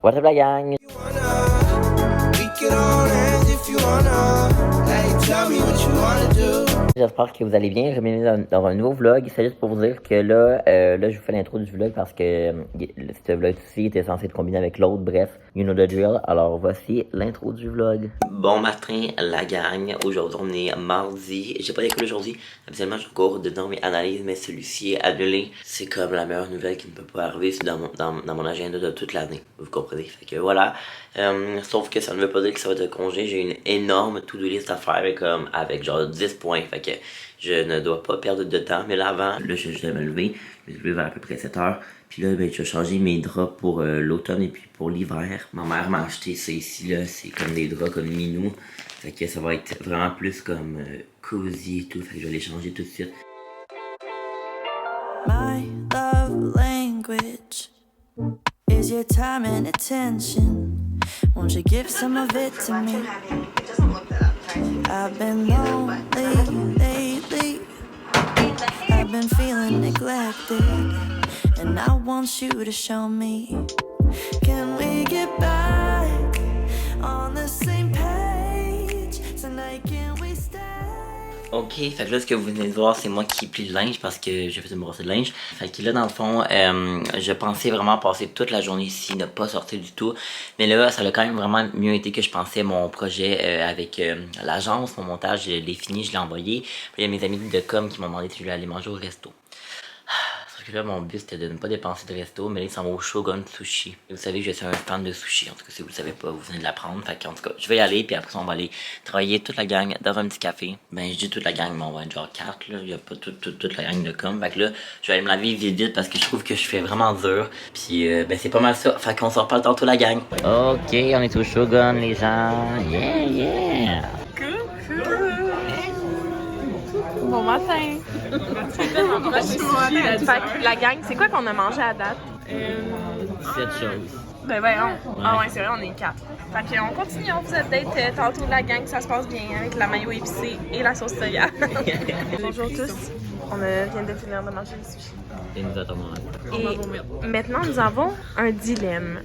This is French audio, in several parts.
What's up la gang? J'espère que vous allez bien. Bienvenue dans un nouveau vlog. C'est juste pour vous dire que là je vous fais l'intro du vlog parce que ce vlog-ci était censé être combiné avec l'autre. Bref, you know the drill. Alors voici l'intro du vlog. Bon matin la gang. Aujourd'hui on est mardi. J'ai pas d'école aujourd'hui. Habituellement je cours dedans mes analyses, mais celui-ci est annulé. C'est comme la meilleure nouvelle qui ne peut pas arriver. C'est dans mon agenda de toute l'année. Vous comprenez? Fait que voilà. Sauf que ça ne veut pas dire que ça va être congé. J'ai une énorme to-do list à faire avec genre 10 points. Fait que je ne dois pas perdre de temps. Mais là avant, là je vais me lever. Je vais me lever vers à peu près 7 heures. Puis là, je vais changer mes draps pour l'automne et puis pour l'hiver. Ma mère m'a acheté ça ici là. C'est comme des draps comme Minou. Fait que ça va être vraiment plus comme cozy et tout. Fait que je vais les changer tout de suite. My love language is your time and attention. Won't you give some of it to me? I've been lonely lately. I've been feeling neglected, and I want you to show me. Can we get back on the same page tonight? Can we stay? Ok, fait que là ce que vous venez de voir c'est moi qui plie le linge parce que j'ai fait une brosse de linge. Fait que là dans le fond, je pensais vraiment passer toute la journée ici, ne pas sortir du tout. Mais là ça a quand même vraiment mieux été que je pensais. Mon projet avec l'agence, mon montage, je l'ai fini, je l'ai envoyé. Puis il y a mes amis de com qui m'ont demandé si je voulais aller manger au resto. Sauf que là, mon but c'était de ne pas dépenser de resto, mais là, ils s'en vont au Shogun Sushi. Et vous savez que je suis un fan de sushi. En tout cas, si vous le savez pas, vous venez de l'apprendre. Fait qu'en tout cas, je vais y aller, puis après ça, on va aller travailler toute la gang dans un petit café. Ben, je dis toute la gang, mais on va être genre 4, là. Il y a pas toute la gang de com. Fait que là, je vais aller me laver vite parce que je trouve que je fais vraiment dur. Puis, ben, c'est pas mal ça. Fait qu'on se reparle tantôt, la gang. Ok, on est au Shogun, les gens. Yeah, yeah. Bon matin! La gang, c'est quoi qu'on a mangé à date? 7 choses. Ben voyons. Ah ouais, c'est vrai, on est 4. Fait qu'on continue, on vous update tantôt de la gang, ça se passe bien avec la mayo épicée et la sauce soya. Bonjour tous, on vient de finir de manger le sushi. Et nous attendons. Et maintenant, nous avons un dilemme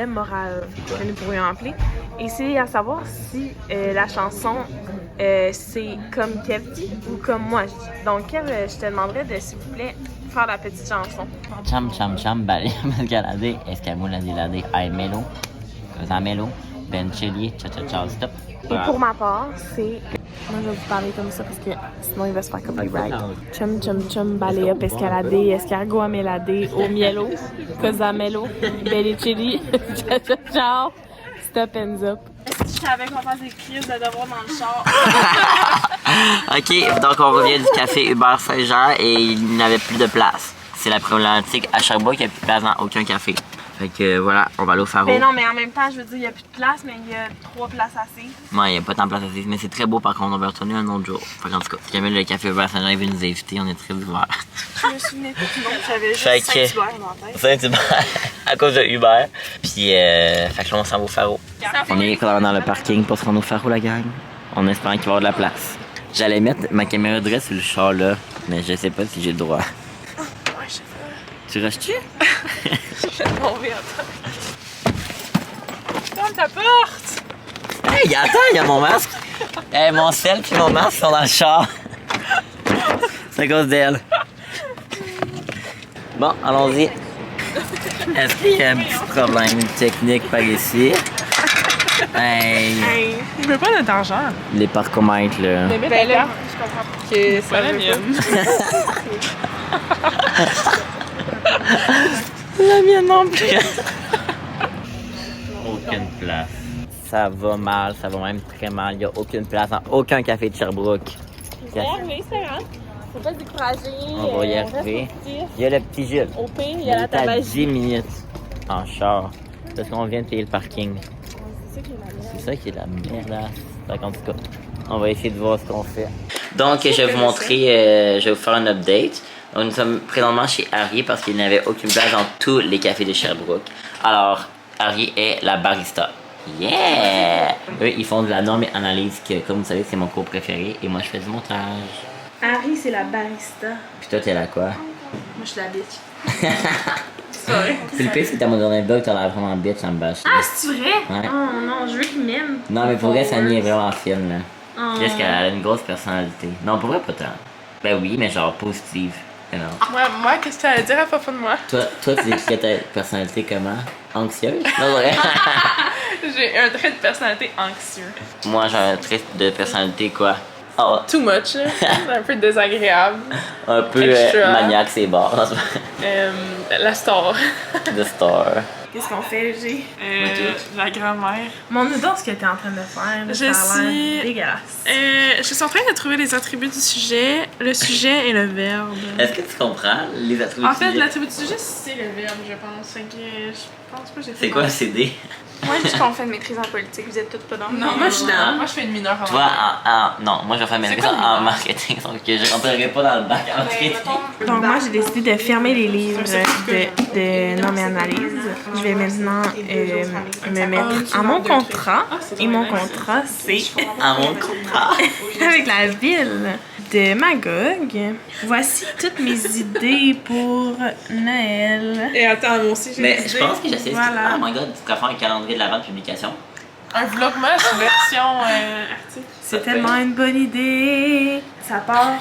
moral que nous pourrions appeler. Et c'est à savoir si la chanson c'est comme Kev dit ou comme moi je dis. Donc Kev, je te demanderais de, s'il vous plaît, faire la petite chanson. Cham cham cham, balé, masgalade, escamoula dilade, ay melo, zamelo, ben chili, cha cha cha, stop. Et pour ma part, c'est... Moi, je vais vous parler comme ça parce que sinon, il va se faire copyright. Chum chum chum, balé up, escaladé, escargot améladé, au mielo, cosamelo, bellicelli, cha cha cha, stop and up. Je savais qu'on faisait des crises de devoir dans le char. Ok, donc on revient du café Hubert Saint-Jean et il n'avait plus de place. C'est la problématique à Sherbrooke, il n'y a plus de place dans aucun café. Fait que voilà, on va aller au Faro. Mais non, mais en même temps, je veux dire, il n'y a plus de place, mais il y a 3 places assises. Ouais, il n'y a pas tant de place assises, mais c'est très beau par contre, on va retourner un autre jour. Fait qu'en tout cas, si jamais le café Hubert Saint-Jean veut nous inviter, on est très ouverts. Je me souvenais plus du nom, j'avais juste Saint-Hubert dans la tête. Saint-Hubert, à cause de Hubert. Puis, fait que là, on s'en va au Faro. On est dans le parking pour se rendre au Faro, la gang. En espérant qu'il va y avoir de la place. J'allais mettre ma caméra de sur le char là, mais je sais pas si j'ai le droit. Ouais, je sais pas. Tu rushes-tu? Je vais tomber, attends. Ferme ta porte! Hey, attends, il y a mon masque. Hey, mon sel puis mon masque sont dans le char. C'est à cause d'elle. Bon, allons-y. Est-ce qu'il y a un petit problème technique par ici? Hey, il veut pas de d'argent. Les parcomètres, là. Ben là, je comprends que c'est la mienne. La mienne non plus. Aucune place. Ça va mal, ça va même très mal. Il n'y a aucune place dans aucun café de Sherbrooke. On va y arriver, c'est grave. Faut pas se décourager. On va y arriver. Il y a le petit Jules. Au pire, il y a la à tabagie. 10 minutes en char. Parce qu'on vient de payer le parking. C'est ça qui est la merde. Donc en tout cas, on va essayer de voir ce qu'on fait. Donc je vais vous montrer, je vais vous faire un update. Donc, nous sommes présentement chez Harry parce qu'il n'avait aucune place dans tous les cafés de Sherbrooke. Alors, Harry est la barista. Yeah! Eux, ils font de la norme et analyse que, comme vous savez, c'est mon cours préféré. Et moi, je fais du montage. Harry, c'est la barista. Puis toi, t'es là quoi? Moi, je suis la bitch. c'est vrai. Puis le pire, c'est que dans mon dernier vlog, t'as l'air vraiment bitch, ça me bâche. Ah, c'est vrai? Ouais. Oh non, je veux qu'il m'aime. Non, mais pour vrai, Samy est vraiment fine, là. Oh. Qu'est-ce qu'elle a une grosse personnalité. Non, pour vrai, pas tant. Ben oui, mais genre positive. You know. Moi, qu'est-ce que tu allais dire à propos de moi? Toi, tu décris ta personnalité comment? Anxieuse? Non, vrai. J'ai un trait de personnalité anxieux. Moi, j'ai un trait de personnalité, quoi? Oh, Too much, là. Un peu désagréable. un peu Extra. maniaque, c'est bon. La star. The Star. Qu'est-ce qu'on fait, G? La grand-mère. Mon ce que t'es en train de faire, Je ça a l'air suis- dégueulasse. Je suis en train de trouver les attributs du sujet, le sujet et le verbe. Est-ce que tu comprends les attributs En du fait, sujet? l'attribut du sujet, c'est le verbe, je pense. Fait que je pense pas que j'ai fait. C'est quoi un CD? Moi, je dis qu'on fait une maîtrise en politique. Vous êtes toutes pas dans le Non, même. moi je suis dans. Moi je fais une mineure en Toi, non, moi, je vais faire mes quoi, en marketing, sauf que je rentrerai pas dans le bac en marketing. Donc moi, j'ai décidé de fermer les livres de normes et analyse. Je vais maintenant me mettre à mon contrat. Et mon contrat, c'est À mon contrat. avec la ville de Magog. Voici toutes mes idées pour Noël. Et attends, moi aussi j'ai Mais une je idée. pense que je sais. Voilà. Oh my god, tu pourrais faire un calendrier de la vente publication. Un vlogmas version article. C'est tellement une bonne idée. Ça part.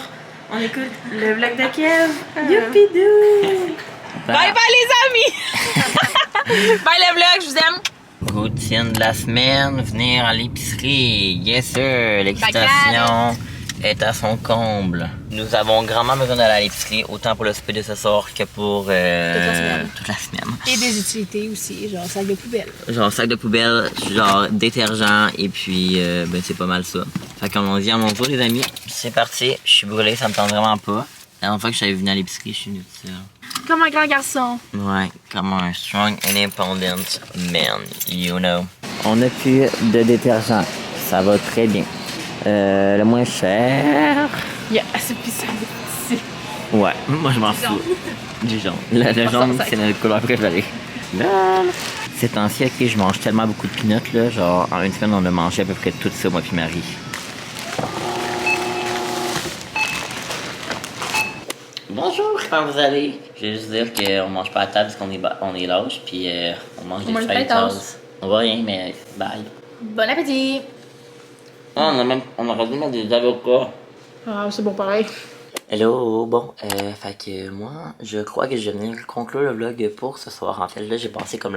On écoute le vlog de Kev. Youpidou! Bye bye les amis! Bye le vlog, je vous aime! Routine de la semaine, venir à l'épicerie. Yes sir, l'excitation est à son comble. Nous avons grandement besoin d'aller à l'épicerie, autant pour le souper de ce soir que pour toute la semaine. Et des utilités aussi, genre sac de poubelle. Genre sac de poubelle, genre détergent, et puis ben c'est pas mal ça. Fait qu'on dit à mon tour les amis. C'est parti, je suis brûlé, ça me tente vraiment pas. La dernière fois que je suis venu à l'épicerie, je suis venu tout seul. Comme un grand garçon. Ouais, comme un strong independent man, you know. On a plus de détergent, ça va très bien. Le moins cher. Il y a assez puissant. Ouais, moi je m'en fous. Du jaune. Le jaune, c'est notre couleur préférée. Ces temps-ci, ok, je mange tellement beaucoup de peanuts, là. Genre, en une semaine, on a mangé à peu près tout ça, moi puis Marie. Bonjour, comment vous allez? Je vais juste dire qu'on mange pas à table parce qu'on est lâche, puis on mange des mange feuilles des de toasts. toast. On voit rien, mais bye. Bon appétit! Ah, on aurait dû mettre des avocats. Ah, c'est bon pareil. Hello, bon, fait que moi, je crois que je vais venir conclure le vlog pour ce soir. En fait, là, j'ai passé comme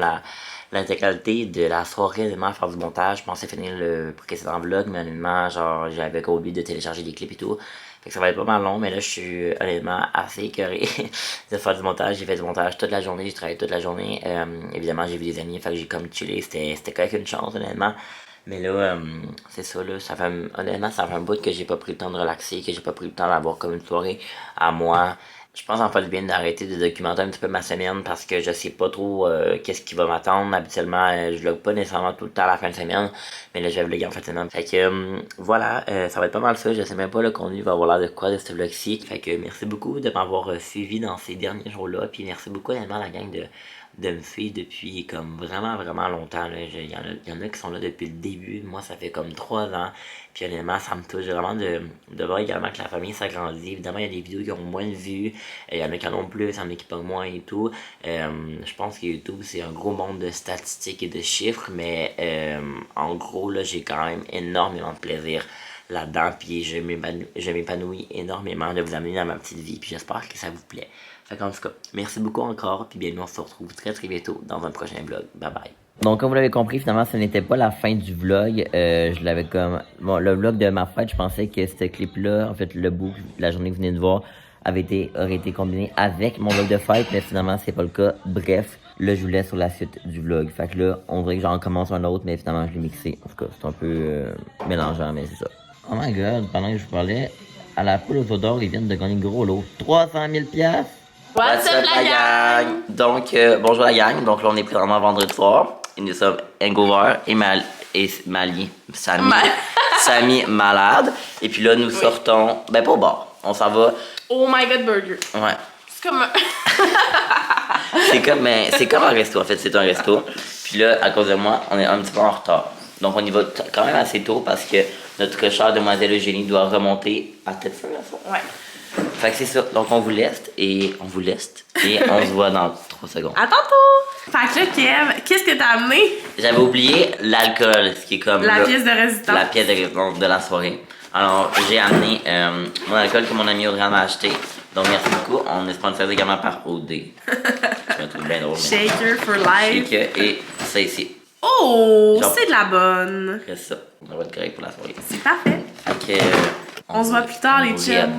l'intégralité de la soirée honnêtement à faire du montage. Je pensais finir le précédent vlog, mais honnêtement, genre, j'avais oublié de télécharger des clips et tout. Fait que ça va être pas mal long, mais là, je suis honnêtement assez écœuré de faire du montage. J'ai fait du montage toute la journée, j'ai travaillé toute la journée. Évidemment, j'ai vu des amis, fait que j'ai comme chillé. C'était quand même une chance, honnêtement. Mais là, c'est ça, là, honnêtement, ça fait un bout que j'ai pas pris le temps de relaxer, que j'ai pas pris le temps d'avoir comme une soirée à moi. Je pense en fait le bien d'arrêter de documenter un petit peu ma semaine parce que je sais pas trop qu'est-ce qui va m'attendre. Habituellement, je vlog pas nécessairement tout le temps à la fin de semaine, mais là, je vais vlogger en fin de semaine. Fait que, voilà, ça va être pas mal ça. Je sais même pas le contenu va avoir l'air de quoi de ce vlog-ci. Fait que merci beaucoup de m'avoir suivi dans ces derniers jours-là, puis merci beaucoup honnêtement la gang de me suivre depuis comme vraiment longtemps. Il y en a qui sont là depuis le début. Moi, ça fait comme 3 ans. Puis honnêtement, ça me touche vraiment de voir également que la famille s'agrandit. Évidemment, il y a des vidéos qui ont moins de vues. Il y en a qui en ont plus, il y en a qui pognent moins et tout. Je pense que YouTube, c'est un gros monde de statistiques et de chiffres. Mais en gros, là, j'ai quand même énormément de plaisir là-dedans. Puis je m'épanouis énormément de vous amener dans ma petite vie. Puis j'espère que ça vous plaît. Fait qu'en tout cas, merci beaucoup encore, puis bien nous on se retrouve très très bientôt dans un prochain vlog. Bye bye. Donc comme vous l'avez compris, finalement ce n'était pas la fin du vlog. Je l'avais comme... Bon, le vlog de ma fête, je pensais que ce clip-là, en fait le bout de la journée que vous venez de voir, aurait été combiné avec mon vlog de fête, mais finalement c'est pas le cas. Bref, là je vous laisse sur la suite du vlog. Fait que là, on dirait que j'en commence un autre, mais finalement je l'ai mixé. En tout cas, c'est un peu mélangeant, mais c'est ça. Oh my god, pendant que je vous parlais, à la poule aux odeurs, ils viennent de gagner gros lot. 300 000 $. What's up la gang? Donc, bonjour la gang. Donc là, on est présentement vendredi soir. Et nous sommes Hangover et Mali. Samy malade. Et puis là, nous sortons. Ben, pas au bar. On s'en va. Oh my god burger. Ouais. C'est comme C'est comme un resto, en fait. C'est un resto. Puis là, à cause de moi, on est un petit peu en retard. Donc, on y va quand même assez tôt parce que notre chère demoiselle Eugénie doit remonter à tête feu, là, ça. Ouais. Fait que c'est ça. Donc on vous laisse et on se voit dans 3 secondes. À tantôt! Fait que là, Kev, qu'est-ce que t'as amené? J'avais oublié l'alcool, ce qui est comme La pièce de résistance. La pièce de résistance de la soirée. Alors j'ai amené mon alcool que mon ami Audrey m'a acheté. Donc merci beaucoup. On est sponsorisé également par OD. Je me trouve bien drôle. Shaker for life. Shaker et ça ici. Oh, Genre- c'est de la bonne. Après ça, on va être correct pour la soirée. C'est parfait. Fait que, On se voit plus tard, les chums.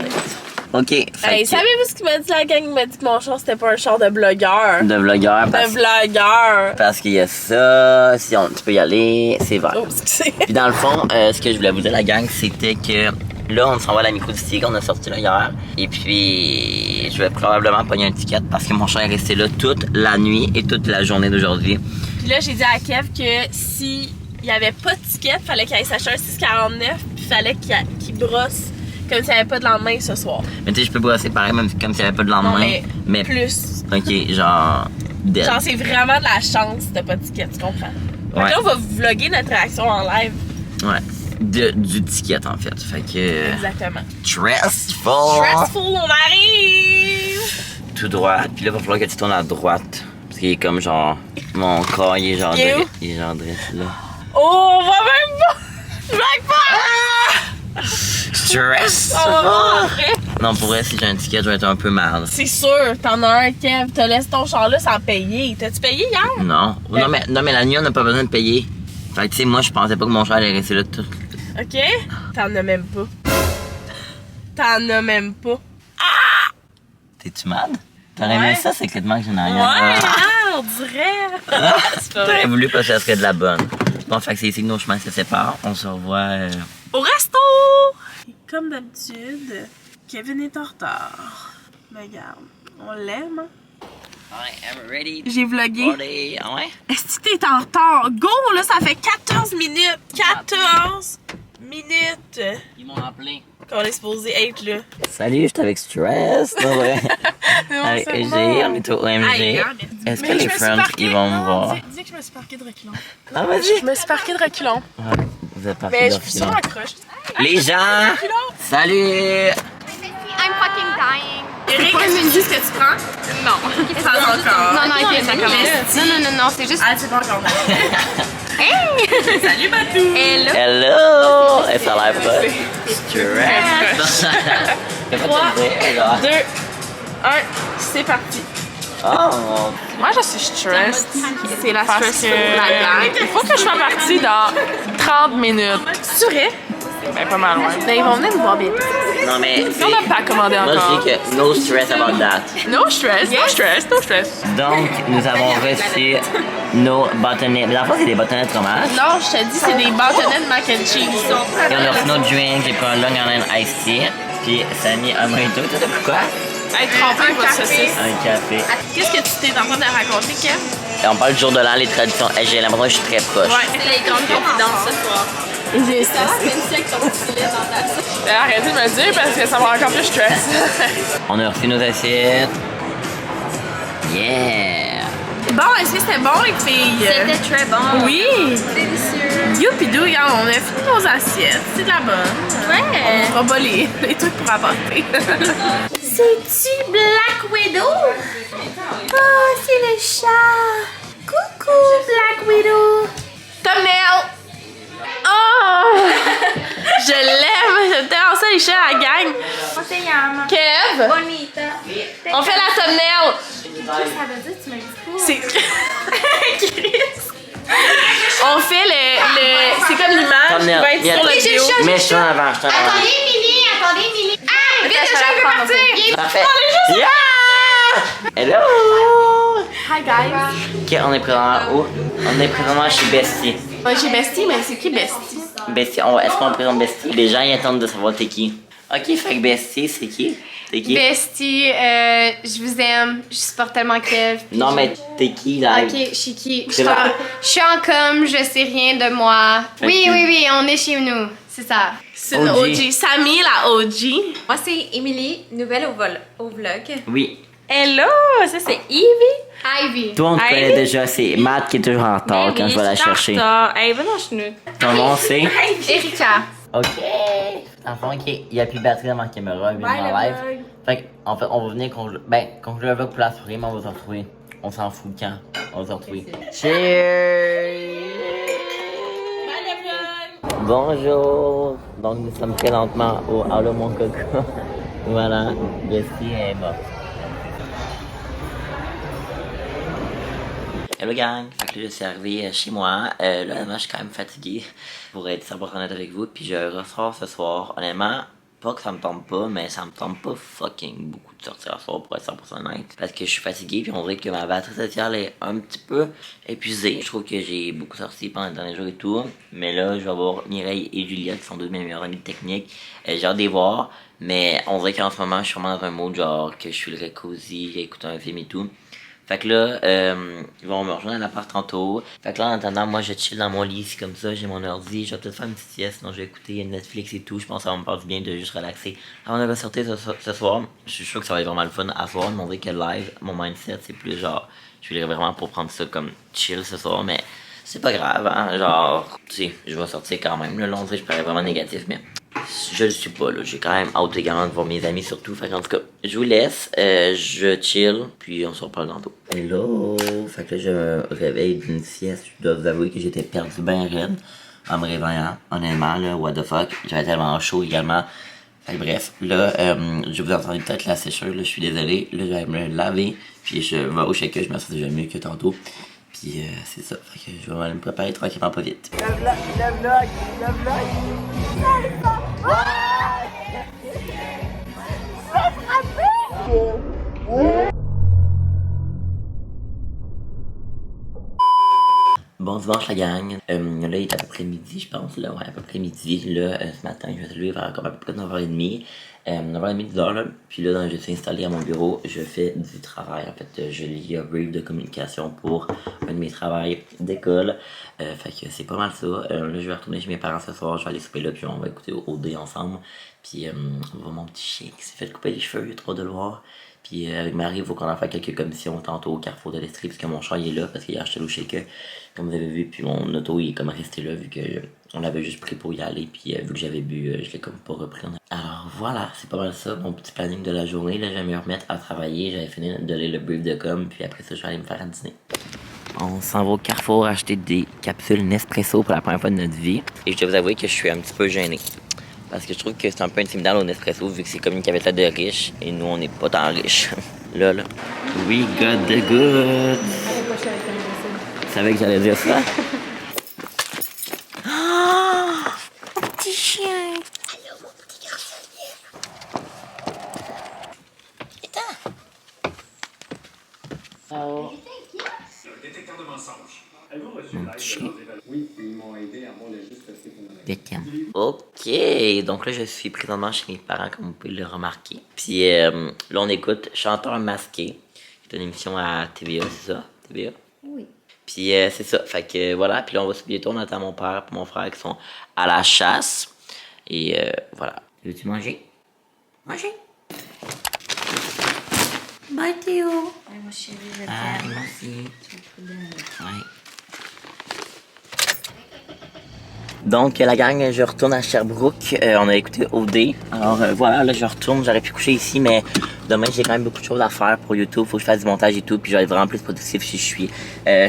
Ok. Hey, Fait que, savez-vous ce qu'il m'a dit la gang? Il m'a dit que mon char c'était pas un char de blogueur. de vlogueur De vlogueur. parce qu'il y a ça, si tu peux y aller, c'est vert. Oh, excusez. Puis dans le fond, ce que je voulais vous dire la gang, c'était que là, on s'en va à la micro distillerie qu'on a sorti là hier. Et puis, je vais probablement pogner un ticket parce que mon chat est resté là toute la nuit et toute la journée d'aujourd'hui. Puis là, j'ai dit à Kev que si il y avait pas de ticket, fallait qu'il aille s'acheter un 6,49 puis fallait qu'il brosse comme s'il n'y avait pas de lendemain ce soir. Mais tu sais, je peux brosser pareil, même comme s'il n'y avait pas de lendemain. Non, mais mais plus. ok, genre. Dead. Genre, c'est vraiment de la chance si t'as pas de ticket, tu comprends? Fait Ouais. que là, on va vlogger notre réaction en live. Ouais. Du ticket en fait. Fait que. Exactement. Stressful! Stressful, on arrive! Tout droit. Puis là, il va falloir que tu tournes à droite. Parce qu'il est comme genre. Mon corps, il est genre. Il est où? Il est genre dresse là. Oh, on va même pas! Je vais pas! Stress! On va voir après! Non, pour vrai, si j'ai un ticket, je vais être un peu mal. C'est sûr, t'en as un, Kev. T'as laissé ton char là sans payer. T'as-tu payé hier? Non. Non, mais la nuit, on n'a pas besoin de payer. Fait que, tu sais, moi, je pensais pas que mon chat allait rester là tout. OK? T'en as même pas. T'en as même pas. T'es-tu mad? T'aurais Ouais. aimé ça secrètement que j'en ai Ouais, rien. on dirait. C'est pas T'aurais vrai. voulu parce que ça serait de la bonne. Bon, fait que c'est ici que nos chemins se séparent. On se revoit. Au resto! Et comme d'habitude, Kevin est en retard. Mais regarde, on l'aime. hein? I am ready. J'ai vlogué. Party. Ah ouais? Est-ce que t'es en retard? Go, là, ça fait 14 minutes. 14 minutes Ils m'ont appelé. qu'on est supposé être là. Salut, j'étais avec Stress. Non, ouais. Avec EG, on est au OMG. Aïe, hein, mais- Est-ce que Mais les je me suis friends, parquée- ils vont me non, voir? dis que je me suis parquée de reculons. Ah, vas-y. Je me suis parquée de reculons. Ouais, vous êtes partis Mais de je suis sur reculons. la croche. Les gens! Salut! I'm fucking dying. Eric, est-ce que tu dis ce que tu prends? Non. Pas encore. Non, non, Ok, ça commence. non, c'est juste. Ah, c'est pas encore. Hey! Salut, Batou! Hello! Hello! Et ça a l'air pas? Stress! Fais pas 3, te dire, genre. 2, 1, c'est parti. Oh! Moi, je suis stressed. C'est la Parce stress que la gang. il faut que je sois partie dans 30 minutes. C'est vrai? Ben, pas mal, ouais. Ben, ils vont venir nous voir bientôt. Non, mais. On n'a pas commandé Moi, encore. je dis que no stress about that. No stress, no stress, no stress. Donc, nous avons reçu nos bâtonnets. Mais dans le fond, c'est des bâtonnets de fromage. Non, je te dis, c'est des bâtonnets de mac and cheese. Et on a reçu notre drink. J'ai pris un Long Island Iced Tea. Puis, ça a mis un mojito. Toi, t'as pris quoi? Hey, trempé votre saucisse. Un café. Qu'est-ce que tu t'es en train de raconter, Kev? Et on parle du jour de l'an, les traditions. Hey, j'ai l'impression que je suis très proche. Ouais, c'est les grandes confidences ce soir. J'ai stressé. Arrêtez de me le dire parce que ça m'a encore plus stress. On a reçu nos assiettes. Yeah! Bon, est-ce que c'était bon, les filles? C'était très bon. Oui! Délicieux. Youpidou, regarde, on a fini nos assiettes. C'est de la bonne. Ouais. On va pas les trucs pour apporter. C'est-tu Black Widow? Oh, c'est le chat. Coucou, Black Widow. Thumbnail! Oh! Je l'aime! J'aime tellement ça, les chats à la gang. On se llama. Kev! Bonita. On fait la thumbnail! Ça veut dire que tu m'as dit quoi? C'est... Chris! On fait le... C'est comme l'image qui va être sur le vidéo. Mais je suis en avant, je suis en avant. Attendez, Milly. Ah, vite, le chat veut partir. Parfait. Yeah! Hello! Hi, guys! Ok, on est présentement où? On est présentement chez Bestie. Moi, j'ai Bestie, mais c'est qui Bestie? Bestie, est-ce qu'on présente Bestie? Les gens, ils attendent de savoir t'es qui. Ok, fait que Bestie, c'est qui? T'es qui? Bestie, je vous aime. Je supporte tellement Kev. puis Non, je- mais t'es qui, là? Ok, je suis qui? C'est là. Je suis en com, je sais rien de moi. Oui, Ok. oui, on est chez nous. C'est ça. C'est une OG. OG. Samy, la OG. Moi, c'est Émilie, nouvelle au vlog. Oui. Hello, ça c'est Ivy. Ivy. Toi, on te Hey. connaît déjà, c'est Matt qui est toujours en retard quand je vais la chercher. Hey, ben non, je suis nulle. Ton nom, c'est? Erika. Ok. Dans le fond, ok, il n'y a plus de batterie dans ma caméra, il est en live. Fait en fait, on va venir conclure le vlog pour la soirée, mais on va se retrouver. On s'en fout quand. On va se retrouver. Cheers! Bonjour! Donc, nous sommes présentement au Allô mon coco. Voilà, Jessie est morte. Hello gang! Fait que là, je suis arrivé chez moi. Là, honnêtement, je suis quand même fatigué pour être 100% honnête avec vous. Puis je ressors ce soir. Honnêtement, pas que ça me tombe pas, mais ça me tombe pas fucking beaucoup de sortir ce soir pour être 100% honnête. Parce que je suis fatigué, puis on dirait que ma batterie sociale est un petit peu épuisée. Je trouve que j'ai beaucoup sorti pendant les derniers jours et tout. Mais là, je vais voir Mireille et Julia, qui sont deux de mes meilleures amies de technique. J'ai hâte de les voir. Mais on dirait qu'en ce moment, je suis vraiment dans un mode genre que je suis le cosy, j'écoute un film et tout. Fait que là, ils vont me rejoindre à l'appart tantôt. Fait que là, en attendant, moi, je chill dans mon lit, c'est comme ça, j'ai mon ordi. Je vais peut-être faire une petite sieste, sinon je vais écouter Netflix et tout. Je pense que ça va me faire du bien de juste relaxer. Avant de sortir ce soir, je suis sûr que ça va être vraiment le fun à soir. Mais on dirait que live, mon mindset, c'est plus genre, je voulais vraiment pour prendre ça comme chill ce soir, mais c'est pas grave, hein. Genre, tu sais, je vais sortir quand même. Là, on dirait que je parais vraiment négatif, mais je le suis pas, là. J'ai quand même hâte également de voir mes amis surtout. Fait en tout cas, je vous laisse, je chill, puis on se reparle tantôt. Hello! Fait que là, je me réveille d'une sieste. Je dois vous avouer que j'étais perdu bien raide en me réveillant. Honnêtement, là, what the fuck. J'avais tellement chaud également. Fait que bref, là, je vous entends peut-être la sécheuse, là, je suis désolé. Là, je vais me laver, puis je vais au shaker, je me sens déjà mieux que tantôt. Puis c'est ça, fait que je vais aller me préparer tranquillement pas vite. Le vlog! Bon dimanche la gang, là il est à peu près midi je pense, là ouais à peu près midi, là ce matin je vais te lever vers comme à peu près 9h30, 9h30 10h là, puis là je suis installé à mon bureau, je fais du travail en fait, je lis un brief de communication pour un de mes travails d'école, fait que c'est pas mal ça, là je vais retourner chez mes parents ce soir, je vais aller souper là puis on va écouter OD ensemble, puis on va mon petit chien qui s'est fait couper les cheveux, il y a trop de le voir. Puis avec Marie, il faut qu'on en fasse quelques commissions tantôt au Carrefour de l'Estrie, parce que mon chat il est là, parce qu'il a acheté le shaker, comme vous avez vu, puis mon auto il est comme resté là, vu que on l'avait juste pris pour y aller, puis vu que j'avais bu, je l'ai comme pas repris. Alors voilà, c'est pas mal ça, mon petit planning de la journée, là je vais me remettre à travailler, j'avais fini de lire le brief de com, puis après ça je vais aller me faire un dîner. On s'en va au Carrefour acheter des capsules Nespresso pour la première fois de notre vie, et je dois vous avouer que je suis un petit peu gêné. Parce que je trouve que c'est un peu intimidant au Nespresso vu que c'est comme une cafetière de riches et nous on n'est pas tant riches. là. We got the goods. Tu savais que j'allais dire ça? Oh! Mon petit chien! Allô mon petit garçonnier! Éteins! Oh! Détecteur de mensonges. Mon petit chien. Oui, ils m'ont aidé à m'enregistrer. Ok, donc là je suis présentement chez mes parents comme vous pouvez le remarquer. Puis là on écoute Chanteur masqué, c'est une émission à TVA, c'est ça? TVA? Oui. Puis c'est ça, fait que voilà, puis là on va se bientôt, on attend mon père et mon frère qui sont à la chasse. Et voilà. Veux-tu manger? Manger? Bye Théo! Ouais, moi chérie, je t'aime. Ah, merci. Ouais. Donc la gang, je retourne à Sherbrooke, on a écouté OD, alors voilà, là je retourne, j'aurais pu coucher ici, mais demain j'ai quand même beaucoup de choses à faire pour YouTube, faut que je fasse du montage et tout, puis je vais être vraiment plus productif si je suis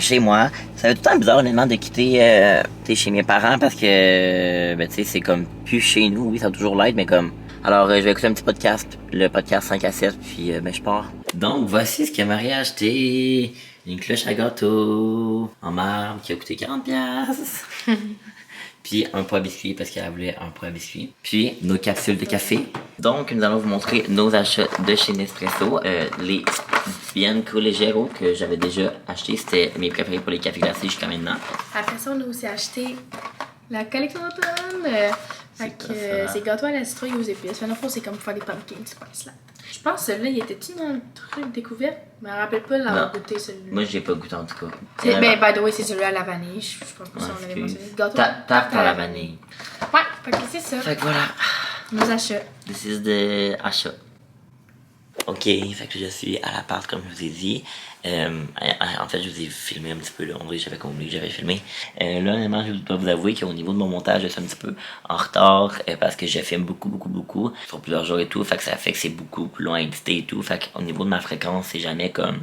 chez moi. Ça va être tout le temps bizarre honnêtement de quitter chez mes parents parce que, ben tu sais, c'est comme plus chez nous, oui ça va toujours l'être, mais comme... Alors je vais écouter un petit podcast, le podcast 5 à 7, puis ben je pars. Donc voici ce que Marie a acheté, une cloche à gâteau en marbre qui a coûté 40$. Puis un pot à biscuits parce qu'elle voulait un pot à biscuits. Puis nos capsules de café. Donc nous allons vous montrer nos achats de chez Nespresso. Les Bianco Leggero que j'avais déjà acheté. C'était mes préférés pour les cafés glacés jusqu'à maintenant. Après ça, on a aussi acheté la collection d'automne. Fait que c'est gâteau à la citrouille aux épices. Dans le fond, c'est comme pour faire des pumpkins spice là. Je pense que celui-là, il était-tu dans le truc découverte? Je me rappelle pas l'avoir goûté celui-là. Moi, j'ai pas goûté en tout cas. Ben, by the way, c'est celui à la vanille. Je pense pas si on l'avait mentionné. Gâteau tarte à la vanille. Ouais, fait que c'est ça. Fait que voilà. Nos achats. This is the achat. Ok, fait que je suis à l'appart comme je vous ai dit. En fait, je vous ai filmé un petit peu, là. On dirait que j'avais oublié que j'avais filmé. Là, honnêtement, je dois vous avouer qu'au niveau de mon montage, je suis un petit peu en retard parce que je filme beaucoup sur plusieurs jours et tout. Fait que ça fait que c'est beaucoup plus long à éditer et tout. Fait qu'au niveau de ma fréquence, c'est jamais comme...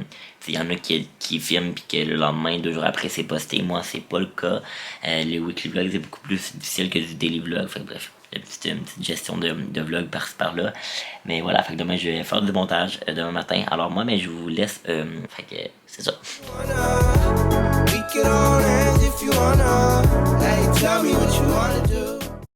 Il y en a qui filment puis que le lendemain, 2 jours après, c'est posté. Moi, c'est pas le cas. Les weekly vlogs, c'est beaucoup plus difficile que du daily vlog. Fait que bref. Une petite gestion de vlog par-ci par-là. Mais voilà, fait que demain je vais faire du montage demain matin. Alors moi, mais je vous laisse. Fait que c'est ça. We can all end if you wanna. Hey, tell me what you wanna